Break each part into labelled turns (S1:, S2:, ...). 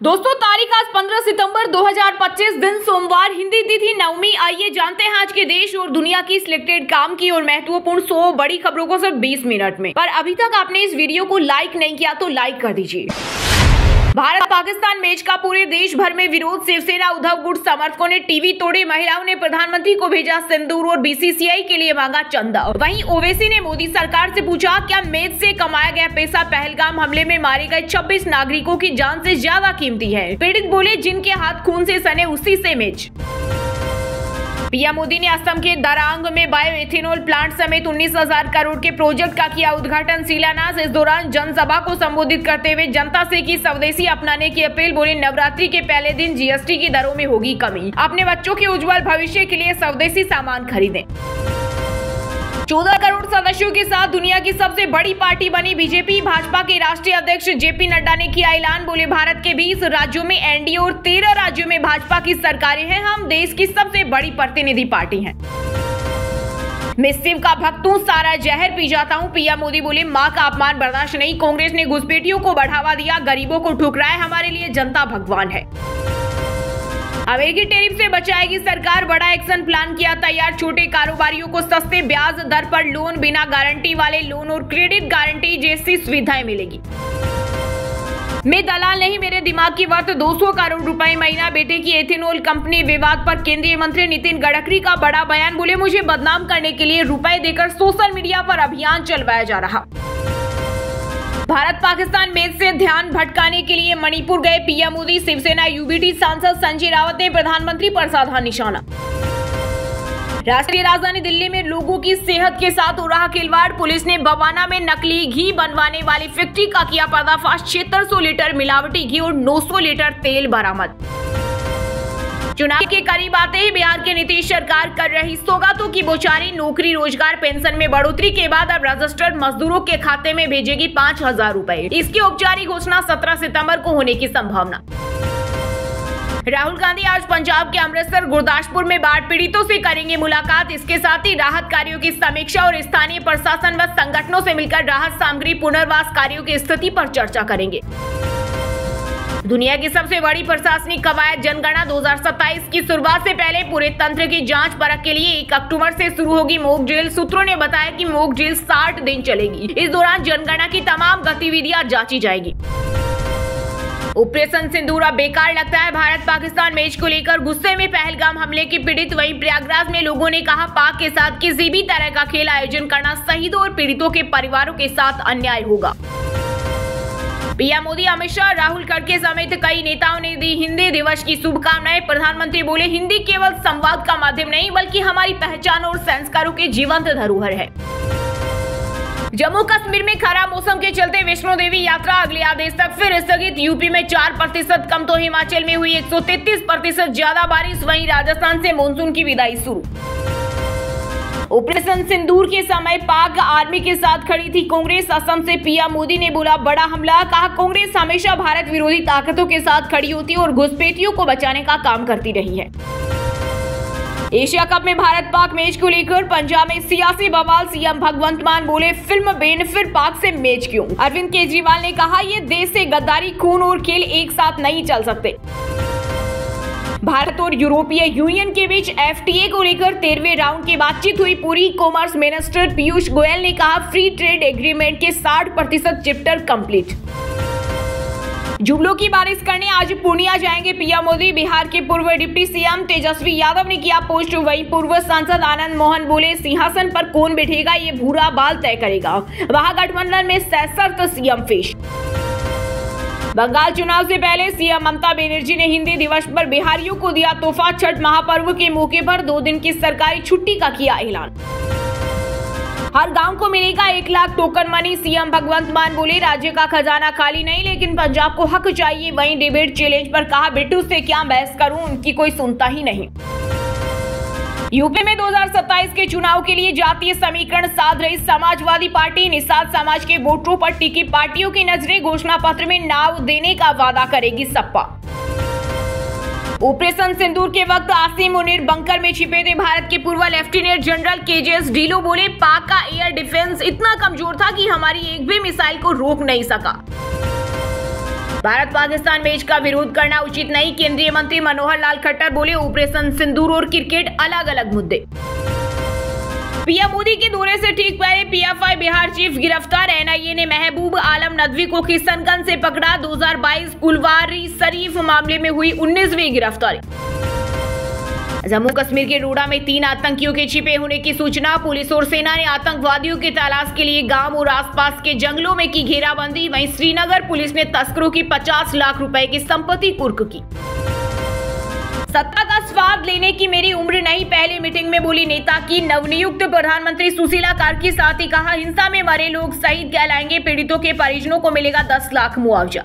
S1: दोस्तों तारीख आज 15 सितंबर 2025 दिन सोमवार, हिंदी तिथि नवमी। आइए जानते हैं आज के देश और दुनिया की सिलेक्टेड काम की और महत्वपूर्ण 100 बड़ी खबरों को सिर्फ 20 मिनट में। पर अभी तक आपने इस वीडियो को लाइक नहीं किया तो लाइक कर दीजिए। भारत पाकिस्तान मैच का पूरे देश भर में विरोध। शिवसेना उद्धव गुट समर्थकों ने टीवी तोड़े। महिलाओं ने प्रधानमंत्री को भेजा सिंदूर और बीसीसीआई के लिए मांगा चंदा। वहीं ओवैसी ने मोदी सरकार से पूछा, क्या मैच से कमाया गया पैसा पहलगाम हमले में मारे गए 26 नागरिकों की जान से ज्यादा कीमती है? पीड़ित बोले, जिनके हाथ खून से सने उसी से मैच। पीएम मोदी ने असम के दरांग में बायो एथेनॉल प्लांट समेत 19,000 करोड़ के प्रोजेक्ट का किया उद्घाटन शिलान्यास। इस दौरान जनसभा को संबोधित करते हुए जनता से की स्वदेशी अपनाने की अपील। बोले, नवरात्रि के पहले दिन जीएसटी की दरों में होगी कमी। अपने बच्चों के उज्जवल भविष्य के लिए स्वदेशी सामान खरीदें। 14 करोड़ सदस्यों के साथ दुनिया की सबसे बड़ी पार्टी बनी बीजेपी। भाजपा के राष्ट्रीय अध्यक्ष जेपी नड्डा ने किया ऐलान। बोले, भारत के 20 राज्यों में एनडीए और 13 राज्यों में भाजपा की सरकारें हैं। हम देश की सबसे बड़ी प्रतिनिधि पार्टी हैं। मैं शिव का भक्त हूँ, सारा जहर पी जाता हूँ। पीएम मोदी बोले, माँ का अपमान बर्दाश्त नहीं। कांग्रेस ने घुसपैठियों को बढ़ावा दिया, गरीबों को ठुकराया। हमारे लिए जनता भगवान है। अमेरिकी टैरिफ से बचाएगी सरकार, बड़ा एक्शन प्लान किया तैयार। छोटे कारोबारियों को सस्ते ब्याज दर पर लोन, बिना गारंटी वाले लोन और क्रेडिट गारंटी जैसी सुविधाएं मिलेगी। मैं दलाल नहीं, मेरे दिमाग की वर्थ 200 करोड़ रुपए महीना। बेटे की एथेनॉल कंपनी विवाद पर केंद्रीय मंत्री नितिन गडकरी का बड़ा बयान। बोले, मुझे बदनाम करने के लिए रुपए देकर सोशल मीडिया पर अभियान चलवाया जा रहा। भारत पाकिस्तान मैच से ध्यान भटकाने के लिए मणिपुर गए पीएम मोदी। शिवसेना यूबीटी सांसद संजय रावत ने प्रधानमंत्री पर साधा निशाना। राष्ट्रीय राजधानी दिल्ली में लोगों की सेहत के साथ हो रहा खिलवाड़। पुलिस ने बवाना में नकली घी बनवाने वाली फैक्ट्री का किया पर्दाफाश। 7600 लीटर मिलावटी घी और 900 लीटर तेल बरामद। चुनाव के करीब आते ही बिहार के नीतीश सरकार कर रही सौगातों की बौछारी। नौकरी, रोजगार, पेंशन में बढ़ोतरी के बाद अब रजिस्टर्ड मजदूरों के खाते में भेजेगी 5,000 रुपए। इसकी औपचारिक घोषणा 17 सितंबर को होने की संभावना। राहुल गांधी आज पंजाब के अमृतसर, गुरदासपुर में बाढ़ पीड़ितों से करेंगे मुलाकात। इसके साथ ही राहत कार्यों की समीक्षा और स्थानीय प्रशासन व संगठनों से मिलकर राहत सामग्री, पुनर्वास कार्यों की स्थिति पर चर्चा करेंगे। दुनिया की सबसे बड़ी प्रशासनिक कवायद जनगणना 2027 की शुरुआत से पहले पूरे तंत्र की जांच परख के लिए 1 अक्टूबर से शुरू होगी मॉक ड्रिल। सूत्रों ने बताया कि मॉक ड्रिल 60 दिन चलेगी। इस दौरान जनगणना की तमाम गतिविधियां जांची जाएगी। ऑपरेशन सिंदूर अब बेकार लगता है। भारत पाकिस्तान मैच को लेकर गुस्से में पहलगाम हमले की पीड़ित। वहीं प्रयागराज में लोगों ने कहा, पाक के साथ किसी भी तरह का खेल आयोजन करना शहीदों और पीड़ितों के परिवारों के साथ अन्याय होगा। पीएम मोदी, अमित शाह, राहुल खड़गे समेत कई नेताओं ने दी हिंदी दिवस की शुभकामनाएं। प्रधानमंत्री बोले, हिंदी केवल संवाद का माध्यम नहीं बल्कि हमारी पहचान और संस्कारों की जीवंत धरोहर है। जम्मू कश्मीर में खराब मौसम के चलते वैष्णो देवी यात्रा अगले आदेश तक फिर स्थगित। यूपी में 4% कम तो हिमाचल में हुई 133% ज्यादा बारिश। वहीं राजस्थान से मानसून की विदाई शुरू। ऑपरेशन सिंदूर के समय पाक आर्मी के साथ खड़ी थी कांग्रेस। असम से पीएम मोदी ने बोला बड़ा हमला। कहा, कांग्रेस हमेशा भारत विरोधी ताकतों के साथ खड़ी होती और घुसपैठियों को बचाने का काम करती रही है। एशिया कप में भारत पाक मैच को लेकर पंजाब में सियासी बवाल। सीएम भगवंत मान बोले, फिल्म बैन, फिर पाक से मैच क्यों? अरविंद केजरीवाल ने कहा, ये देश से गद्दारी, खून और खेल एक साथ नहीं चल सकते। भारत और यूरोपीय यूनियन के बीच एफटीए को लेकर 13वें राउंड की बातचीत हुई पूरी। कॉमर्स मिनिस्टर पीयूष गोयल ने कहा, फ्री ट्रेड एग्रीमेंट के 60% चैप्टर कंप्लीट। जुमलों की बारिश करने आज पूर्णिया जाएंगे पीएम मोदी। बिहार के पूर्व डिप्टी सीएम तेजस्वी यादव ने किया पोस्ट। वहीं पूर्व सांसद आनंद मोहन बोले, सिंहासन पर कौन बैठेगा ये भूरा बाल तय करेगा। महागठबंधन में सशर्त सीएम पेश। बंगाल चुनाव से पहले सीएम ममता बनर्जी ने हिंदी दिवस पर बिहारियों को दिया तोहफा। छठ महापर्व के मौके पर 2 दिन की सरकारी छुट्टी का किया ऐलान। हर गांव को मिलेगा 1 लाख टोकन मनी। सीएम भगवंत मान बोले, राज्य का खजाना खाली नहीं लेकिन पंजाब को हक चाहिए। वहीं डिबेट चैलेंज पर कहा, बिट्टू से क्या बहस करूं, उनकी कोई सुनता ही नहीं। यूपी में 2027 के चुनाव के लिए जातीय समीकरण साध रही समाजवादी पार्टी। निषाद समाज के वोटरों पर टिकी पार्टियों की नजरें। घोषणा पत्र में नाव देने का वादा करेगी सपा। ऑपरेशन सिंदूर के वक्त आसिम मुनीर बंकर में छिपे थे। भारत के पूर्व लेफ्टिनेंट जनरल केजेएस ढिल्लों बोले, पाक का एयर डिफेंस इतना कमजोर था कि हमारी एक भी मिसाइल को रोक नहीं सका। भारत पाकिस्तान मैच का विरोध करना उचित नहीं, केंद्रीय मंत्री मनोहर लाल खट्टर बोले। ऑपरेशन सिंदूर और क्रिकेट अलग अलग मुद्दे। पीएम मोदी के दौरे से ठीक पहले पीएफआई बिहार चीफ गिरफ्तार। एनआईए ने महबूब आलम नदवी को किशनगंज से पकड़ा। 2022 कुलवारी शरीफ मामले में हुई 19वीं गिरफ्तारी। जम्मू कश्मीर के डोडा में 3 आतंकियों के छिपे होने की सूचना। पुलिस और सेना ने आतंकवादियों की तलाश के लिए गांव और आसपास के जंगलों में की घेराबंदी। वहीं श्रीनगर पुलिस ने तस्करों की 50 लाख रुपए की संपत्ति कुर्क की। सत्ता का स्वाद लेने की मेरी उम्र नहीं, पहले मीटिंग में बोली नेता की नवनियुक्त प्रधानमंत्री सुशीला कार्की। साथ ही कहा, हिंसा में मरे लोग शहीद कहलाएंगे, पीड़ितों के परिजनों को मिलेगा 10 लाख मुआवजा।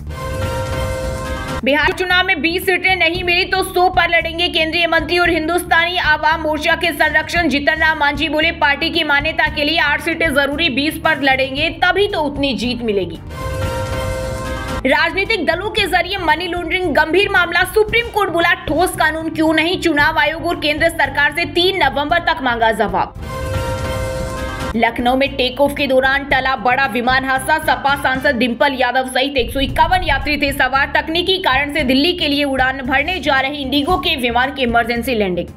S1: बिहार चुनाव में 20 सीटें नहीं मिली तो 100 पर लड़ेंगे, केंद्रीय मंत्री और हिंदुस्तानी आवाम मोर्चा के संरक्षण जीतन राम मांझी बोले। पार्टी की मान्यता के लिए 8 सीटें जरूरी, 20 पर लड़ेंगे तभी तो उतनी जीत मिलेगी। राजनीतिक दलों के जरिए मनी लॉन्ड्रिंग गंभीर मामला, सुप्रीम कोर्ट बोला ठोस कानून क्यों नहीं, चुनाव आयोग और केंद्र सरकार से 3 नवंबर तक मांगा जवाब। लखनऊ में टेक ऑफ के दौरान टला बड़ा विमान हादसा, सपा सांसद डिंपल यादव सहित 151 यात्री थे सवार। तकनीकी कारण से दिल्ली के लिए उड़ान भरने जा रहे इंडिगो के विमान की इमरजेंसी लैंडिंग।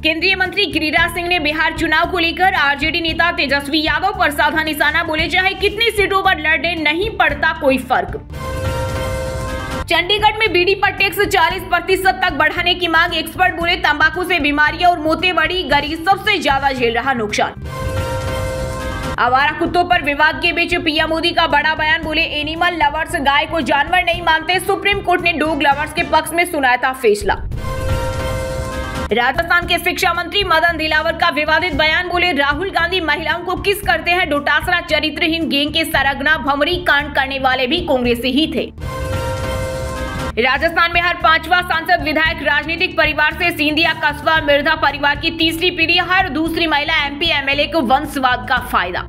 S1: केंद्रीय मंत्री गिरिराज सिंह ने बिहार चुनाव को लेकर आरजेडी नेता तेजस्वी यादव पर साधा निशाना, बोले चाहे कितनी सीटों पर लड़े नहीं पड़ता कोई फर्क। चंडीगढ़ में बीड़ी पर टैक्स 40% तक बढ़ाने की मांग, एक्सपर्ट बोले तंबाकू से बीमारियां और मौतें बढ़ी, गरीब सबसे ज्यादा झेल रहा नुकसान। आवारा कुत्तों पर विवाद के बीच पीएम मोदी का बड़ा बयान, बोले एनिमल लवर्स गाय को जानवर नहीं मानते, सुप्रीम कोर्ट ने डॉग लवर्स के पक्ष में सुनाया था फैसला। राजस्थान के शिक्षा मंत्री मदन दिलावर का विवादित बयान, बोले राहुल गांधी महिलाओं को किस करते हैं, डोटासरा चरित्रहीन गैंग के सरगना भंवरी कांड करने वाले भी कांग्रेसी ही थे। राजस्थान में हर 5वां सांसद विधायक राजनीतिक परिवार से, सिंधिया कस्बा मिर्धा परिवार की तीसरी पीढ़ी, हर दूसरी महिला एमपी एमएलए को वंशवाद का फायदा।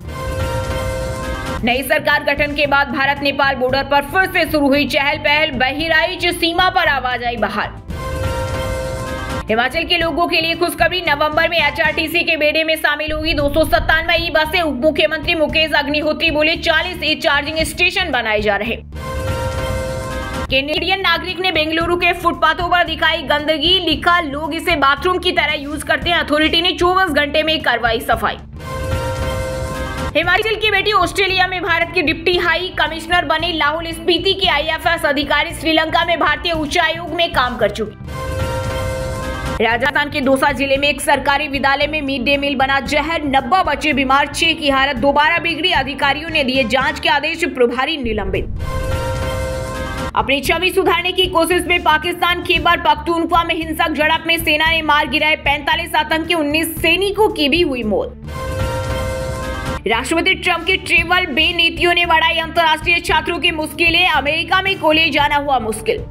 S1: नई सरकार गठन के बाद भारत नेपाल बॉर्डर पर फिर से शुरू हुई चहल पहल, बहराइच सीमा पर आवाजाही बहाल। हिमाचल के लोगों के लिए खुशखबरी, नवंबर में एचआरटीसी के बेड़े में शामिल होगी 297 ई बसें। उप मुख्यमंत्री मुकेश अग्निहोत्री बोले 40 ई चार्जिंग स्टेशन बनाए जा रहे। कैनेडियन नागरिक ने बेंगलुरु के फुटपाथों पर दिखाई गंदगी, लिखा लोग इसे बाथरूम की तरह यूज करते हैं, अथॉरिटी ने 24 घंटे में करवाई सफाई। हिमाचल की बेटी ऑस्ट्रेलिया में भारत की डिप्टी हाई कमिश्नर बनी, लाहौल स्पीति की आईएफएस अधिकारी श्रीलंका में भारतीय उच्चायोग में काम कर चुकी। राजस्थान के दौसा जिले में एक सरकारी विद्यालय में मिड डे मील बना जहर, 90 बच्चे बीमार, 6 की हालत दोबारा बिगड़ी, अधिकारियों ने दिए जांच के आदेश, प्रभारी निलंबित। अपनी छवि सुधारने की कोशिश में पाकिस्तान खैबर पख्तूनख्वा में हिंसक झड़प में सेना ने मार गिराए 45 आतंकी, 19 सैनिकों की भी हुई मौत। राष्ट्रपति ट्रंप की ट्रेवल बे नीतियों ने बढ़ाई अंतर्राष्ट्रीय छात्रों की मुश्किलें, अमेरिका में कॉलेज जाना हुआ मुश्किल।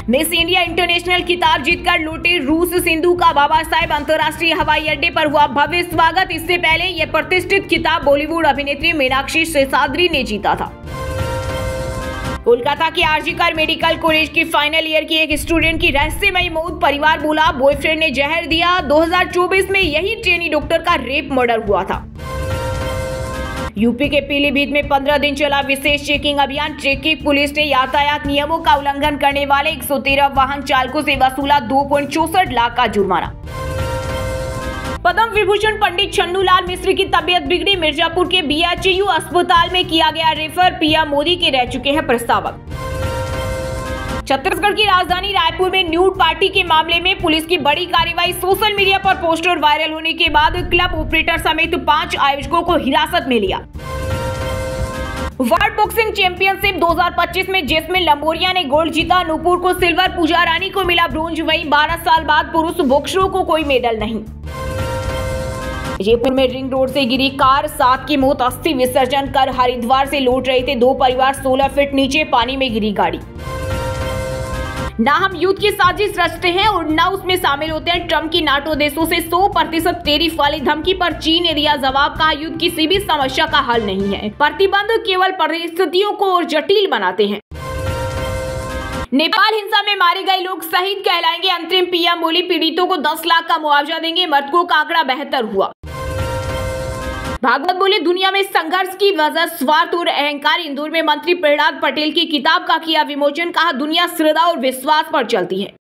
S1: मिस इंडिया इंटरनेशनल खिताब जीतकर लौटे रूस, सिंधु का बाबा साहेब अंतर्राष्ट्रीय हवाई अड्डे पर हुआ भव्य स्वागत। इससे पहले यह प्रतिष्ठित खिताब बॉलीवुड अभिनेत्री मीनाक्षी शेषाद्री ने जीता था। कोलकाता के आरजीकर मेडिकल कॉलेज की फाइनल ईयर की एक स्टूडेंट की रहस्यमयी मौत, परिवार बोला बॉयफ्रेंड ने जहर दिया। 2024 में यही ट्रेनी डॉक्टर का रेप मर्डर हुआ था। यूपी के पीलीभीत में 15 दिन चला विशेष चेकिंग अभियान, ट्रैफिक पुलिस ने यातायात नियमों का उल्लंघन करने वाले 113 वाहन चालकों से वसूला 2.64 लाख का जुर्माना। पद्म विभूषण पंडित छन्नूलाल मिश्र की तबीयत बिगड़ी, मिर्जापुर के बीएचयू अस्पताल में किया गया रेफर, पीएम मोदी के रह चुके हैं प्रस्तावक। छत्तीसगढ़ की राजधानी रायपुर में न्यूड पार्टी के मामले में पुलिस की बड़ी कार्रवाई, सोशल मीडिया पर पोस्टर वायरल होने के बाद क्लब ऑपरेटर समेत 5 आयोजकों को हिरासत में लिया। वर्ल्ड बॉक्सिंग चैंपियनशिप 2025 में जैस्मिन लंबोरिया ने गोल्ड जीता, नूपुर को सिल्वर, पूजा रानी को मिला ब्रोंज। वहीं 12 साल बाद पुरुष बॉक्सरों को कोई मेडल नहीं। जयपुर में रिंग रोड से गिरी कार, 7 की मौत, अस्थि विसर्जन कर हरिद्वार से लौट रहे थे 2 परिवार, 16 फीट नीचे पानी में गिरी गाड़ी। ना हम युद्ध की साजिश रचते हैं और ना उसमें शामिल होते हैं, ट्रंप की नाटो देशों से 100% टैरिफ वाली धमकी पर चीन ने दिया जवाब, कहा युद्ध किसी भी समस्या का हल नहीं है, प्रतिबंध केवल परिस्थितियों को और जटिल बनाते हैं। नेपाल हिंसा में मारे गए लोग शहीद कहलाएंगे, अंतरिम पीएम बोली पीड़ितों को 10 लाख का मुआवजा देंगे, मृतकों का आंकड़ा 72 हुआ। भागवत बोले, दुनिया में संघर्ष की वजह स्वार्थ और अहंकार। इंदौर में मंत्री प्रहलाद पटेल की किताब का किया विमोचन, कहा दुनिया श्रद्धा और विश्वास पर चलती है।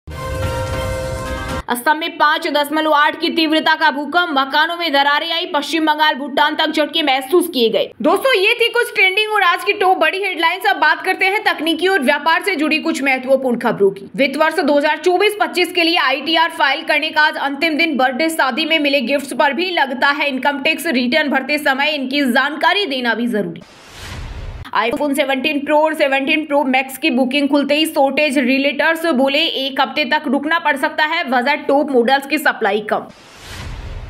S1: असम में 5.8 की तीव्रता का भूकंप, मकानों में दरारें आई, पश्चिम बंगाल भूटान तक झटके महसूस किए गए। दोस्तों, ये थी कुछ ट्रेंडिंग और आज की टॉप बड़ी हेडलाइंस। अब बात करते हैं तकनीकी और व्यापार से जुड़ी कुछ महत्वपूर्ण खबरों की। वित्त वर्ष 2024-25 के लिए ITR फाइल करने का आज अंतिम दिन। बर्थडे, शादी में मिले गिफ्ट्स पर भी लगता है इनकम टैक्स। रिटर्न भरते समय इनकी जानकारी देना भी जरूरी। iPhone 17 Pro और 17 Pro Max की बुकिंग खुलते ही शॉर्टेज। रिलेटर्स बोले 1 हफ्ते तक रुकना पड़ सकता है, वजह टॉप मॉडल्स की सप्लाई कम।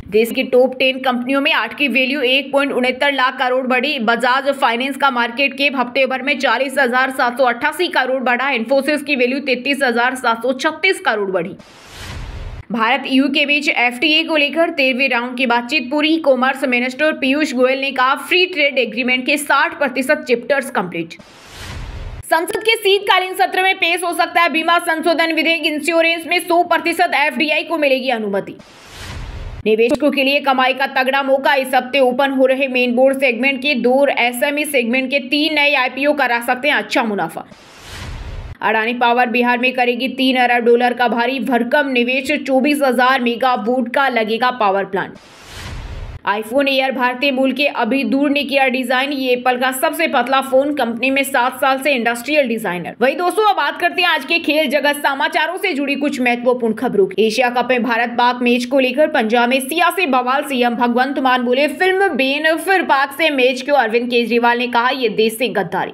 S1: देश की टॉप 10 कंपनियों में 8 की वैल्यू 1.69 लाख करोड़ बढ़ी। बजाज फाइनेंस का मार्केट कैप हफ्ते भर में 40,788 करोड़ बढ़ा। इन्फोसिस की वैल्यू 33,736 करोड़ बढ़ी। भारत EU के बीच FTA को लेकर 13वें राउंड की बातचीत पूरी। कॉमर्स मिनिस्टर पीयूष गोयल ने कहा फ्री ट्रेड एग्रीमेंट के 60% चैप्टर्स कंप्लीट। संसद के शीतकालीन सत्र में पेश हो सकता है बीमा संशोधन विधेयक। इंश्योरेंस में 100% FDI को मिलेगी अनुमति। निवेशकों के लिए कमाई का तगड़ा मौका। इस हफ्ते ओपन हो रहे मेन बोर्ड सेगमेंट के 2 और SME सेगमेंट के 3 नए IPO करा सकते हैं अच्छा मुनाफा। अडानी पावर बिहार में करेगी $3 अरब का भारी भरकम निवेश। 24,000 मेगावाट का लगेगा पावर प्लांट। iPhone Air भारतीय मूल के अभी दूर ने किया डिजाइन। ये एप्पल का सबसे पतला फोन, कंपनी में 7 साल से इंडस्ट्रियल डिजाइनर। वही दोस्तों, अब बात करते हैं आज के खेल जगत समाचारों से जुड़ी कुछ महत्वपूर्ण खबरों की। एशिया कप में भारत पाक मैच को लेकर पंजाब में सियासी बवाल। CM भगवंत मान बोले फिल्म बेन फिर पाक से मैच क्यों। अरविंद केजरीवाल ने कहा यह देश से गद्दारी।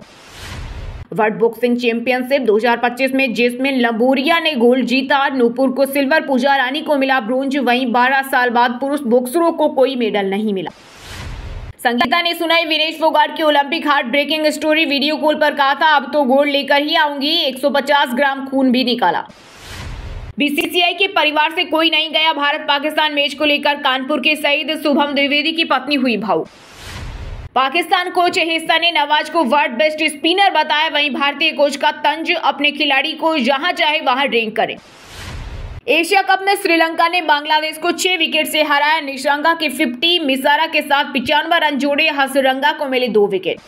S1: वर्ल्ड बॉक्सिंग चैंपियनशिप 2025 में जेस्मिन लंबोरिया ने गोल्ड जीता। नूपुर को सिल्वर, पूजा रानी को मिला ब्रोंज। वहीं 12 साल बाद पुरुष बॉक्सरों को कोई मेडल नहीं मिला। संगीता ने सुनाई विनेश फोगाट की Olympic heart breaking story. Video call पर कहा था अब तो गोल्ड लेकर ही आऊंगी। 150 ग्राम खून भी निकाला। BCCI के परिवार से कोई नहीं गया भारत पाकिस्तान मैच को लेकर। कानपुर के शहीद शुभम द्विवेदी की पत्नी हुई भावुक। पाकिस्तान कोच एहसान ने नवाज को वर्ल्ड बेस्ट स्पिनर बताया। वहीं भारतीय कोच का तंज, अपने खिलाड़ी को जहां चाहे वहां रैंक करें। एशिया कप में श्रीलंका ने बांग्लादेश को 6 विकेट से हराया। निशंका के 50, मिसारा के साथ 95 रन जोड़े। हसरंगा को मिले 2 wicket.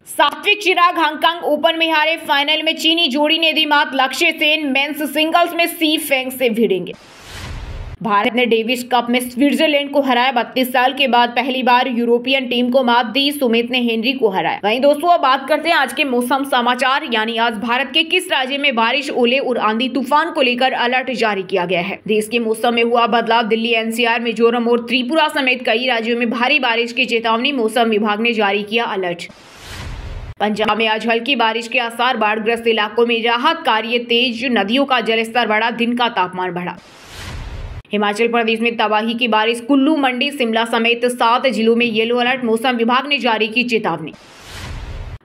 S1: Satwik Chirag Hong Kong open में हारे। फाइनल में चीनी जोड़ी ने दी मात। लक्ष्य सेन मेंस सिंगल्स में सी फेंग से भिड़ेंगे। भारत ने डेविस कप में स्विट्जरलैंड को हराया। 32 साल के बाद पहली बार यूरोपियन टीम को मात दी। सुमित ने हेनरी को हराया। वहीं दोस्तों, अब बात करते हैं आज के मौसम समाचार। यानी आज भारत के किस राज्य में बारिश, ओले और आंधी तूफान को लेकर अलर्ट जारी किया गया है। देश के मौसम में हुआ बदलाव। दिल्ली, NCR, मिजोरम और त्रिपुरा समेत कई राज्यों में भारी बारिश की चेतावनी। मौसम विभाग ने जारी किया अलर्ट। पंजाब में आज हल्की बारिश के आसार। बाढ़ग्रस्त इलाकों में राहत कार्य तेज। नदियों का जलस्तर बढ़ा। दिन का तापमान बढ़ा। हिमाचल प्रदेश में तबाही की बारिश। कुल्लू, मंडी, शिमला समेत 7 जिलों में येलो अलर्ट। मौसम विभाग ने जारी की चेतावनी।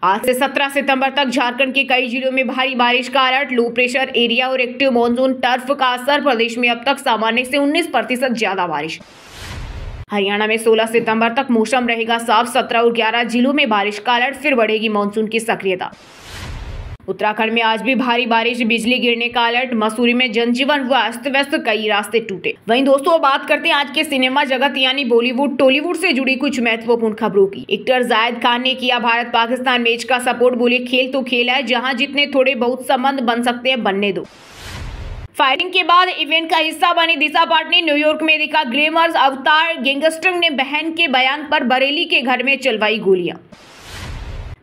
S1: आज से 17 सितंबर तक झारखंड के कई जिलों में भारी बारिश का अलर्ट। लो प्रेशर एरिया और एक्टिव मॉनसून टर्फ का असर। प्रदेश में अब तक सामान्य से 19% ज्यादा बारिश। हरियाणा में 16 सितंबर तक मौसम रहेगा साफ। 17 और 11 जिलों में बारिश का अलर्ट। फिर बढ़ेगी मानसून की सक्रियता। उत्तराखंड में आज भी भारी बारिश, बिजली गिरने का अलर्ट। मसूरी में जनजीवन हुआ अस्त व्यस्त, कई रास्ते टूटे। वहीं दोस्तों, बात करते हैं आज के सिनेमा जगत यानी बॉलीवुड टॉलीवुड से जुड़ी कुछ महत्वपूर्ण खबरों की। एक्टर जायद खान ने किया भारत पाकिस्तान मैच का सपोर्ट। बोले खेल तो खेल है, जहां जितने थोड़े बहुत संबंध बन सकते हैं बनने दो। फायरिंग के बाद इवेंट का हिस्सा बनी दिशा पाटनी। न्यूयॉर्क में दिखा ग्लैमर्स अवतार। गैंगस्टर ने बहन के बयान पर बरेली के घर में चलवाई गोलियां।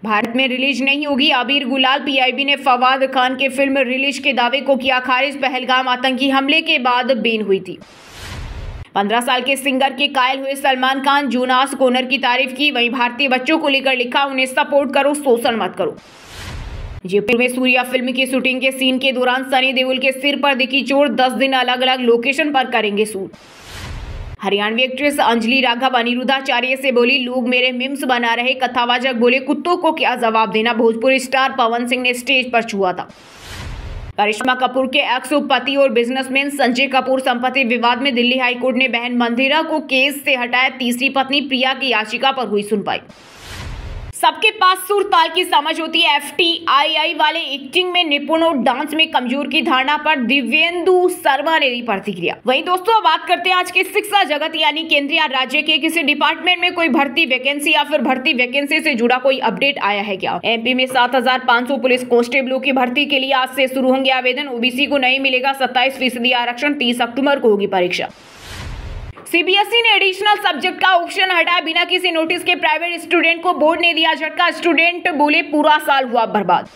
S1: भारत में रिलीज नहीं होगी अबीर गुलाल। PIB ने फवाद खान के फिल्म रिलीज के दावे को किया खारिज। पहलगाम आतंकी हमले के बाद बैन हुई थी। 15 साल के सिंगर के कायल हुए सलमान खान। जोनास कॉनर की तारीफ की। वहीं भारतीय बच्चों को लेकर लिखा उन्हें सपोर्ट करो, शोषण मत करो। जयपुर में सूर्या फिल्म की शूटिंग के सीन के दौरान सनी देओल के सिर पर दिखी चोट। 10 दिन अलग अलग लोकेशन पर करेंगे शूट। हरियाणवी एक्ट्रेस अंजलि राघव अनिरुद्धाचार्य से बोली लोग मेरे मीम्स बना रहे। कथावाचक बोले कुत्तों को क्या जवाब देना। भोजपुरी स्टार पवन सिंह ने स्टेज पर छुआ था। करिश्मा कपूर के एक्स पति और बिजनेसमैन संजय कपूर संपत्ति विवाद में दिल्ली हाईकोर्ट ने बहन मंदिरा को केस से हटाया। तीसरी पत्नी प्रिया की याचिका पर हुई सुनवाई। सबके पास सुर ताल की समझ होती है। FTII वाले एक्टिंग में निपुण और डांस में कमजोर की धारणा पर दिव्येंदु शर्मा ने दी प्रतिक्रिया। वहीं दोस्तों बात करते हैं आज के शिक्षा जगत यानी केंद्रीय या राज्य के किसी डिपार्टमेंट में कोई भर्ती वैकेंसी या फिर भर्ती वैकेंसी से जुड़ा कोई अपडेट आया है क्या? MP में 7,500 पुलिस कांस्टेबलों की भर्ती के लिए आज से शुरू होंगे आवेदन। OBC को नहीं मिलेगा 27% आरक्षण। 30 अक्टूबर को होगी परीक्षा। CBSE ने एडिशनल सब्जेक्ट का ऑप्शन हटाया बिना किसी नोटिस के। प्राइवेट स्टूडेंट को बोर्ड ने दिया झटका। स्टूडेंट बोले पूरा साल हुआ बर्बाद।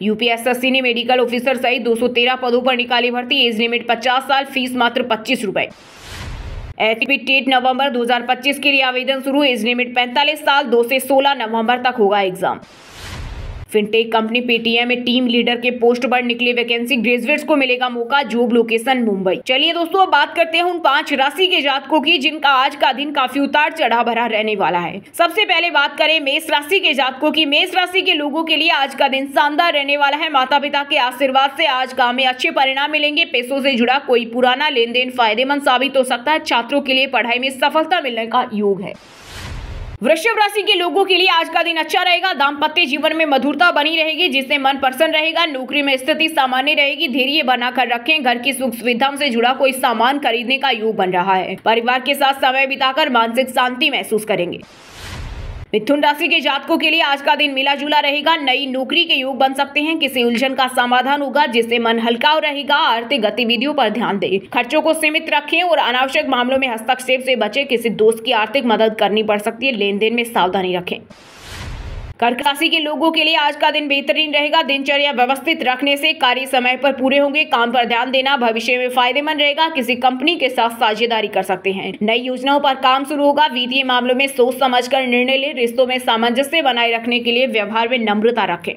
S1: UPSSC ने मेडिकल ऑफिसर सहित 213 पदों पर निकाली भर्ती। एज लिमिट 50 साल, फीस मात्र 25 रुपए। STP टेट नवंबर 2025 के लिए आवेदन शुरू। एज लिमिट 45 साल, 2 से 16 नवंबर तक होगा एग्जाम। फिनटेक कंपनी पेटीएम में टीम लीडर के पोस्ट पर निकली वैकेंसी। ग्रेजुएट्स को मिलेगा मौका। Job location Mumbai. चलिए दोस्तों अब बात करते हैं उन 5 राशि के जातकों की जिनका आज का दिन काफी उतार चढ़ाव भरा रहने वाला है। सबसे पहले बात करें मेष राशि के जातकों की। मेष राशि के लोगों के लिए आज का दिन शानदार रहने वाला है। माता पिता के आशीर्वाद से आज काम में अच्छे परिणाम मिलेंगे। पैसों से जुड़ा कोई पुराना लेन देन फायदेमंद साबित हो सकता है। छात्रों के लिए पढ़ाई में सफलता मिलने का योग है। वृषभ राशि के लोगों के लिए आज का दिन अच्छा रहेगा। दाम्पत्य जीवन में मधुरता बनी रहेगी जिससे मन प्रसन्न रहेगा। नौकरी में स्थिति सामान्य रहेगी। धैर्य बनाकर रखें। घर की सुख सुविधा से जुड़ा कोई सामान खरीदने का योग बन रहा है। परिवार के साथ समय बिताकर मानसिक शांति महसूस करेंगे। मिथुन राशि के जातकों के लिए आज का दिन मिला जुला रहेगा। नई नौकरी के योग बन सकते हैं। किसी उलझन का समाधान होगा जिससे मन हल्का रहेगा। आर्थिक गतिविधियों पर ध्यान दें। खर्चों को सीमित रखें और अनावश्यक मामलों में हस्तक्षेप से बचें। किसी दोस्त की आर्थिक मदद करनी पड़ सकती है। लेन देन में सावधानी रखें। कर्क राशि के लोगों के लिए आज का दिन बेहतरीन रहेगा। दिनचर्या व्यवस्थित रखने से कार्य समय पर पूरे होंगे। काम पर ध्यान देना भविष्य में फायदेमंद रहेगा। किसी कंपनी के साथ साझेदारी कर सकते हैं। नई योजनाओं पर काम शुरू होगा। वित्तीय मामलों में सोच समझकर निर्णय लें। रिश्तों में सामंजस्य बनाए रखने के लिए व्यवहार में नम्रता रखें।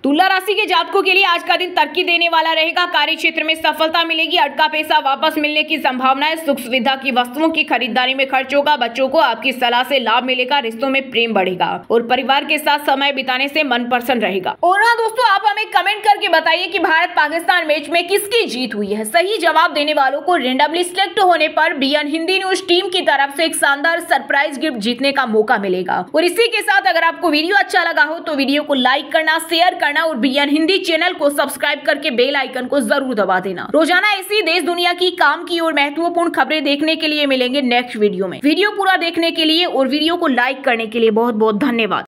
S1: तुला राशि के जातकों के लिए आज का दिन तरक्की देने वाला रहेगा। कार्य क्षेत्र में सफलता मिलेगी। अटका पैसा वापस मिलने की संभावना है। सुख सुविधा की वस्तुओं की खरीदारी में खर्च होगा। बच्चों को आपकी सलाह से लाभ मिलेगा। रिश्तों में प्रेम बढ़ेगा और परिवार के साथ समय बिताने से मन प्रसन्न रहेगा। और हाँ दोस्तों आप हमें कमेंट करके बताइए कि भारत पाकिस्तान मैच में किसकी जीत हुई है। सही जवाब देने वालों को रेंडमली सिलेक्ट होने पर BN हिंदी न्यूज टीम की तरफ से एक शानदार सरप्राइज गिफ्ट जीतने का मौका मिलेगा। और इसी के साथ अगर आपको वीडियो अच्छा लगा हो तो वीडियो को लाइक करना, शेयर करना और BN हिंदी चैनल को सब्सक्राइब करके बेल आइकन को जरूर दबा देना। रोजाना ऐसी देश दुनिया की काम की और महत्वपूर्ण खबरें देखने के लिए मिलेंगे नेक्स्ट वीडियो में। वीडियो पूरा देखने के लिए और वीडियो को लाइक करने के लिए बहुत बहुत धन्यवाद।